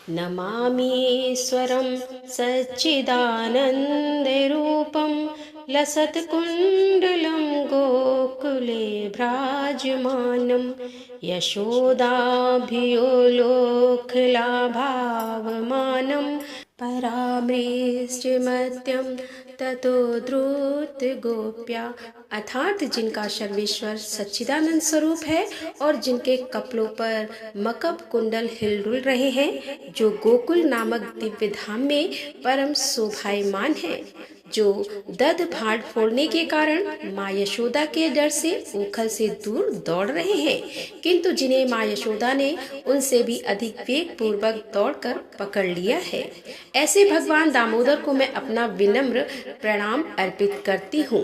नमामीश्वरं सच्चिदानन्दरूपं लसत्कुण्डलं गोकुले भ्राजमानं यशोदाभियोलोकलाभावमानं परामृष्टिमत्यं ततो द्रुतगोप्या। अर्थात जिनका सर्वेश्वर सच्चिदानंद स्वरूप है और जिनके कपड़ों पर मकब कुंडल हिलडुल रहे हैं, जो गोकुल नामक दिव्य धाम में परम शोभायमान है, जो दध भाड़ फोड़ने के कारण माँ यशोदा के डर से उखल से दूर दौड़ रहे हैं, किंतु जिन्हें माँ यशोदा ने उनसे भी अधिक वेग पूर्वक दौड़कर पकड़ लिया है, ऐसे भगवान दामोदर को मैं अपना विनम्र प्रणाम अर्पित करती हूँ।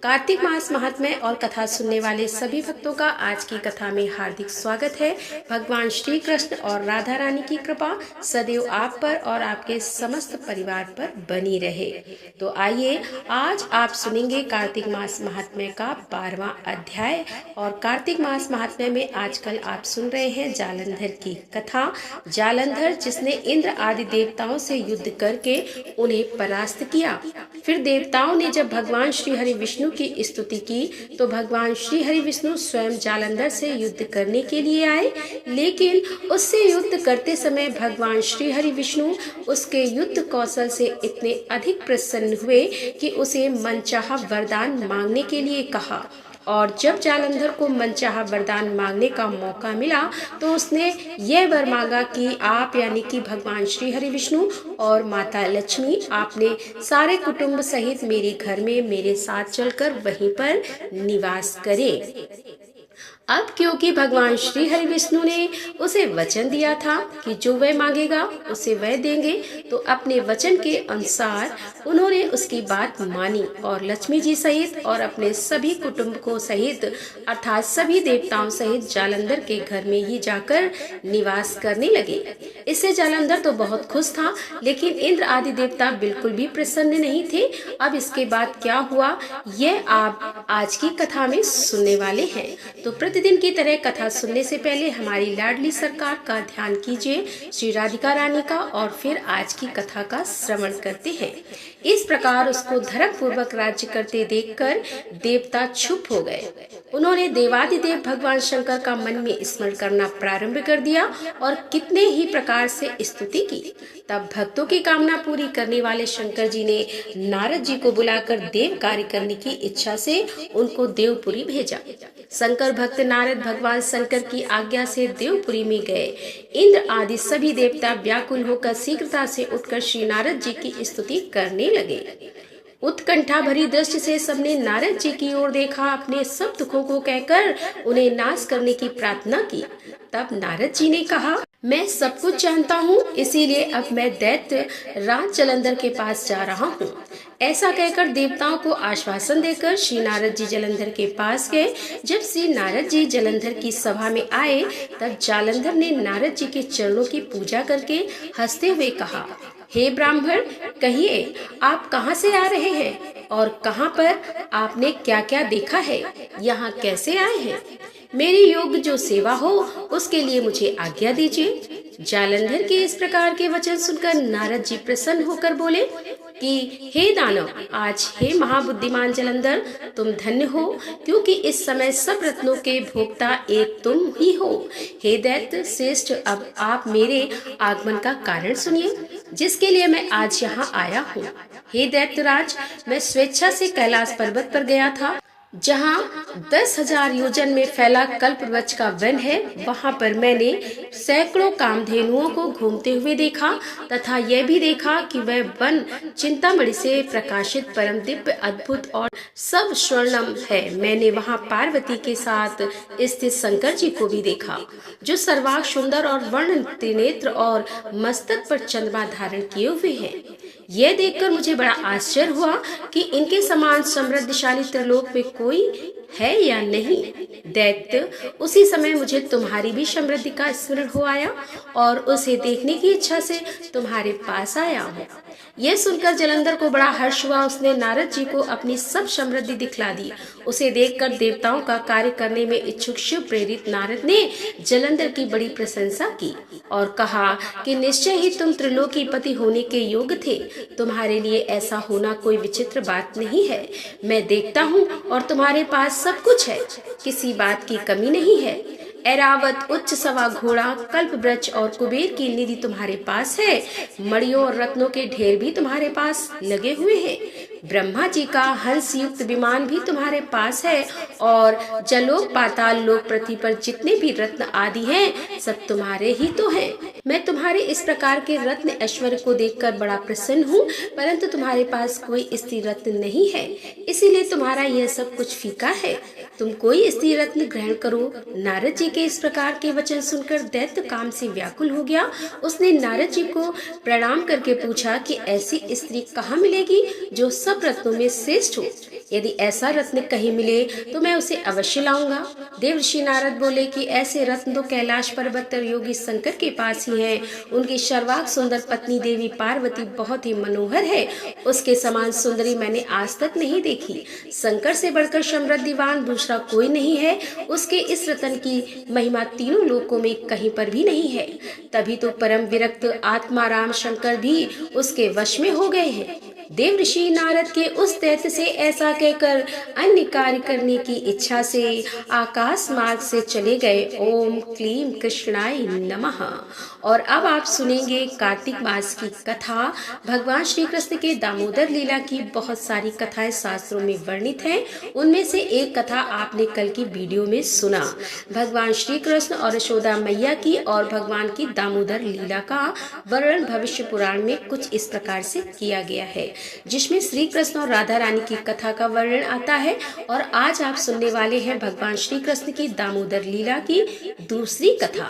कार्तिक मास महात्म्य और कथा सुनने वाले सभी भक्तों का आज की कथा में हार्दिक स्वागत है। भगवान श्री कृष्ण और राधा रानी की कृपा सदैव आप पर और आपके समस्त परिवार पर बनी रहे। तो आइए आज आप सुनेंगे कार्तिक मास महात्म्य का 12वां अध्याय। और कार्तिक मास महात्म्य में आजकल आप सुन रहे हैं जालंधर की कथा। जालंधर जिसने इंद्र आदि देवताओं से युद्ध करके उन्हें परास्त किया। फिर देवताओं ने जब भगवान श्री हरि विष्णु की स्तुति की तो भगवान श्री हरि विष्णु स्वयं जालंधर से युद्ध करने के लिए आए, लेकिन उससे युद्ध करते समय भगवान श्री हरि विष्णु उसके युद्ध कौशल से इतने अधिक प्रसन्न हुए कि उसे मनचाहा वरदान मांगने के लिए कहा। और जब जालंधर को मनचाहा वरदान मांगने का मौका मिला तो उसने यह वर मांगा कि आप यानी कि भगवान श्री हरि विष्णु और माता लक्ष्मी आपने सारे कुटुंब सहित मेरे घर में मेरे साथ चलकर वहीं पर निवास करें। अब क्योंकि भगवान श्री हरि विष्णु ने उसे वचन दिया था कि जो वह मांगेगा उसे वह देंगे, तो अपने वचन के अनुसार उन्होंने उसकी बात मानी और लक्ष्मी जी सहित और अपने सभी कुटुंब को सहित अर्थात सभी देवताओं सहित जालंधर के घर में ही जाकर निवास करने लगे। इससे जालंधर तो बहुत खुश था, लेकिन इंद्र आदि देवता बिल्कुल भी प्रसन्न नहीं थे। अब इसके बाद क्या हुआ यह आप आज की कथा में सुनने वाले हैं। तो प्रतिदिन की तरह कथा सुनने से पहले हमारी लाडली सरकार का ध्यान कीजिए, श्री राधिका रानी का, और फिर आज की कथा का श्रवण करते हैं। इस प्रकार उसको धर्म पूर्वक राज्य करते देखकर देवता चुप हो गए। उन्होंने देवादिदेव भगवान शंकर का मन में स्मरण करना प्रारंभ कर दिया और कितने ही प्रकार से स्तुति की। तब भक्तों की कामना पूरी करने वाले शंकर जी ने नारद जी को बुलाकर देव कार्य करने की इच्छा से उनको देवपुरी भेजा। शंकर भक्त नारद भगवान शंकर की आज्ञा से देवपुरी में गए। इंद्र आदि सभी देवता व्याकुल होकर शीघ्रता से उठकर श्री नारद जी की स्तुति करने लगे। उत्कंठा भरी दृष्टि से सबने नारद जी की ओर देखा, अपने सब दुखों को कहकर उन्हें नाश करने की प्रार्थना की। तब नारद जी ने कहा, मैं सब कुछ जानता हूँ, इसीलिए अब मैं दैत्य राज जालंधर के पास जा रहा हूँ। ऐसा कहकर देवताओं को आश्वासन देकर श्री नारद जी जालंधर के पास गए। जब श्री नारद जी जालंधर की सभा में आए तब जालंधर ने नारद जी के चरणों की पूजा करके हंसते हुए कहा, हे ब्राह्मण, कहिए आप कहाँ से आ रहे हैं और कहाँ पर आपने क्या क्या देखा है, यहाँ कैसे आए हैं? मेरी योग्य जो सेवा हो उसके लिए मुझे आज्ञा दीजिए। जालंधर के इस प्रकार के वचन सुनकर नारद जी प्रसन्न होकर बोले कि हे दानव, आज हे महाबुद्धिमान जालंधर, तुम धन्य हो, क्योंकि इस समय सब रत्नों के भोक्ता एक तुम ही हो। हे दैत्य श्रेष्ठ, अब आप मेरे आगमन का कारण सुनिए, जिसके लिए मैं आज यहाँ आया हूँ। हे दैत्यराज, मैं स्वेच्छा से कैलाश पर्वत पर गया था, जहाँ 10,000 योजन में फैला कल्प वृक्ष का वन है। वहाँ पर मैंने सैकड़ों कामधेनुओं को घूमते हुए देखा तथा यह भी देखा कि वह वन चिंतामणि से प्रकाशित परम दिव्य अद्भुत और सब स्वर्णम है। मैंने वहाँ पार्वती के साथ स्थित शंकर जी को भी देखा, जो सर्वांग सुंदर और वर्ण त्रिनेत्र और मस्तक पर चंद्रमा धारण किए हुए हैं। यह देखकर मुझे बड़ा आश्चर्य हुआ कि इनके समान समृद्धशाली त्रिलोक में कोई है या नहीं? दैत्य, उसी समय मुझे तुम्हारी भी समृद्धि का स्मरण हो आया और उसे देखने की इच्छा से तुम्हारे पास आया हूँ। यह सुनकर जलंधर को बड़ा हर्ष हुआ। उसने नारद जी को अपनी सब समृद्धि दिखला दी। उसे देखकर देवताओं का कार्य करने में इच्छुक शिव प्रेरित नारद ने जलंधर की बड़ी प्रशंसा की और कहा कि निश्चय ही तुम त्रिलोकीपति होने के योग्य थे। तुम्हारे लिए ऐसा होना कोई विचित्र बात नहीं है। मैं देखता हूँ और तुम्हारे पास सब कुछ है, किसी बात की कमी नहीं है। ऐरावत, उच्च सवा घोड़ा, कल्प वृक्ष और कुबेर की निधि तुम्हारे पास है। मणियों और रत्नों के ढेर भी तुम्हारे पास लगे हुए हैं। ब्रह्मा जी का हंस युक्त विमान भी तुम्हारे पास है और जलोक, पाताल लोक, पृथ्वी पर जितने भी रत्न आदि हैं सब तुम्हारे ही तो हैं। मैं तुम्हारे इस प्रकार के रत्न ऐश्वर्य को देखकर बड़ा प्रसन्न हूँ, परंतु तुम्हारे पास कोई स्त्री रत्न नहीं है, इसीलिए तुम्हारा यह सब कुछ फीका है। तुम कोई स्त्री रत्न ग्रहण करो। नारद जी के इस प्रकार के वचन सुनकर दैत्य काम से व्याकुल हो गया। उसने नारद जी को प्रणाम करके पूछा कि ऐसी स्त्री कहाँ मिलेगी जो सब रत्नों में श्रेष्ठ हो। यदि ऐसा रत्न कहीं मिले तो मैं उसे अवश्य लाऊंगा। देवर्षि नारद बोले कि ऐसे रत्न तो कैलाश पर्वत पर योगी शंकर के पास ही हैं। उनकी सर्वांग सुंदर पत्नी देवी पार्वती बहुत ही मनोहर है। उसके समान सुंदरी मैंने आज तक नहीं देखी। शंकर से बढ़कर समृद्धिवान दूसरा कोई नहीं है। उसके इस रत्न की महिमा तीनों लोकों में कहीं पर भी नहीं है। तभी तो परम विरक्त आत्माराम शंकर भी उसके वश में हो गए हैं। देवर्षि नारद के उस दैत्य से ऐसा कहकर अन्य कार्य करने की इच्छा से आकाश मार्ग से चले गए। ओम क्लीम कृष्णाय नमः। और अब आप सुनेंगे कार्तिक मास की कथा। भगवान श्री कृष्ण के दामोदर लीला की बहुत सारी कथाएं शास्त्रों में वर्णित हैं। उनमें से एक कथा आपने कल की वीडियो में सुना। भगवान श्री कृष्ण और यशोदा मैया की और भगवान की दामोदर लीला का वर्णन भविष्य पुराण में कुछ इस प्रकार से किया गया है, जिसमें श्री कृष्ण और राधा रानी की कथा का वर्णन आता है। और आज आप सुनने वाले हैं भगवान श्री कृष्ण की दामोदर लीला की दूसरी कथा।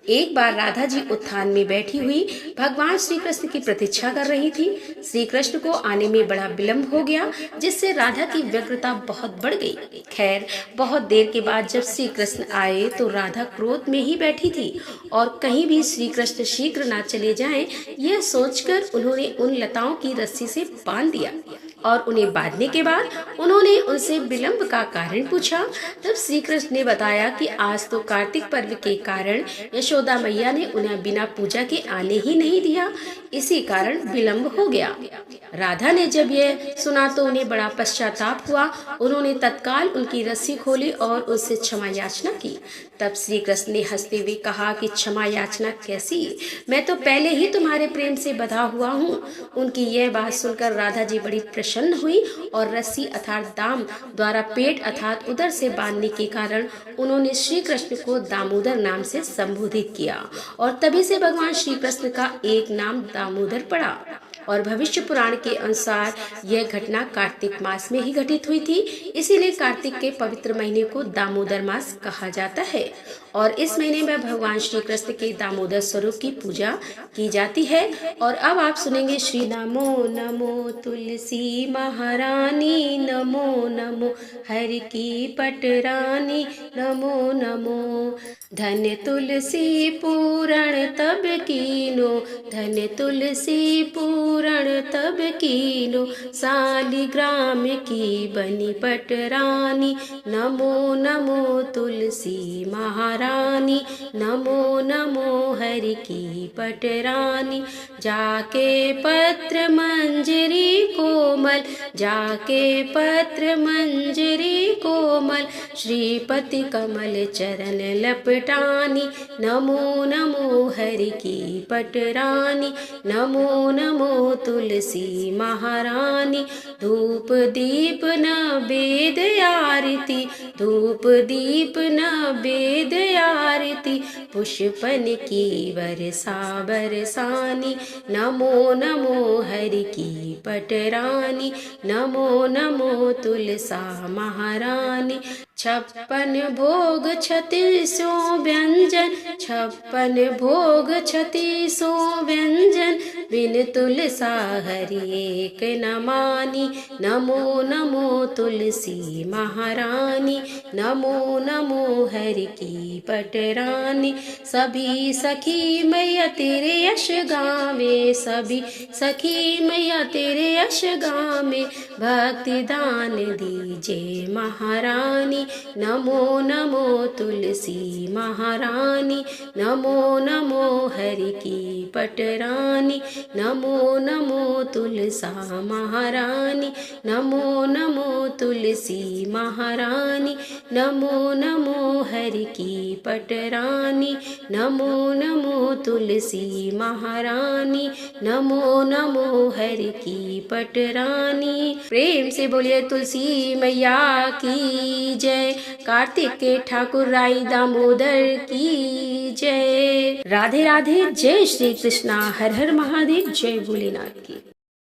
एक बार राधा जी उत्थान में बैठी हुई भगवान श्री कृष्ण की प्रतीक्षा कर रही थी। श्री कृष्ण को आने में बड़ा विलंब हो गया, जिससे राधा की व्यग्रता बहुत बढ़ गई। खैर, बहुत देर के बाद जब श्री कृष्ण आए तो राधा क्रोध में ही बैठी थी और कहीं भी श्री कृष्ण शीघ्र ना चले जाएं, यह सोचकर उन्होंने उन लताओं की रस्सी से बांध दिया। और उन्हें बांधने के बाद उन्होंने उनसे विलंब का कारण पूछा। तब श्री कृष्ण ने बताया कि आज तो कार्तिक पर्व के कारण यशोदा मैया ने उन्हें बिना पूजा के आने ही नहीं दिया, इसी कारण विलंब हो गया। राधा ने जब यह सुना तो उन्हें बड़ा पश्चाताप हुआ। उन्होंने तत्काल उनकी रस्सी खोली और उससे क्षमा याचना की। तब श्री कृष्ण ने हंसते हुए कहा कि क्षमा याचना कैसी, मैं तो पहले ही तुम्हारे प्रेम से बंधा हुआ हूँ। उनकी यह बात सुनकर राधा जी बड़ी प्रसन्न हुई और रस्सी अर्थात दाम द्वारा पेट अर्थात उदर से बांधने के कारण उन्होंने श्री कृष्ण को दामोदर नाम से संबोधित किया और तभी से भगवान श्री कृष्ण का एक नाम दामोदर पड़ा। और भविष्य पुराण के अनुसार यह घटना कार्तिक मास में ही घटित हुई थी, इसीलिए कार्तिक के पवित्र महीने को दामोदर मास कहा जाता है। और इस महीने में भगवान श्री कृष्ण के दामोदर स्वरूप की पूजा की जाती है। और अब आप सुनेंगे श्री नमो नमो तुलसी महारानी, नमो नमो हरि की पटरानी, नमो नमो धन तुलसी पूरण तब कीनो, धन तुलसी पूरण तब कीनो, सालिग्राम की बनी पटरानी, नमो नमो तुलसी महारानी, नमो नमो हरि की पटरानी। जाके पत्र मंजरी कोमल, जाके पत्र मंजरी कोमल, श्रीपति कमल चरण लपटानी, नमो नमो हरि की पटरानी, नमो नमो तुलसी महारानी। धूप दीप नवेद आरती, धूप दीप नवेद आरती, पुष्पन की वर्षा बरसानी, नमो नमो हरि की पटरानी, नमो नमो तुलसा महारानी। छप्पन भोग 36 व्यंजन, छप्पन भोग 36 व्यंजन, बिन तुलसा हरि एक न मानी। नमो नमो तुलसी महारानी, नमो नमो हरि की पटरानी। सभी सखी मैया तेरे यश गावे, सभी सखी मैया तेरे यश गावे। भक्ति दान दीजे महारानी, नमो नमो तुलसी महारानी, नमो नमो हरि की पटरानी। नमो नमो तुलसा महारानी, नमो नमो तुलसी महारानी, नमो नमो हरि की पटरानी। नमो नमो तुलसी महारानी, नमो नमो हरि की पटरानी। प्रेम से बोलिए तुलसी मैया की जय। कार्तिक के ठाकुर राई दामोदर की जय। राधे राधे। जय श्री कृष्णा। हर हर महादेव। जय भोलेनाथ की।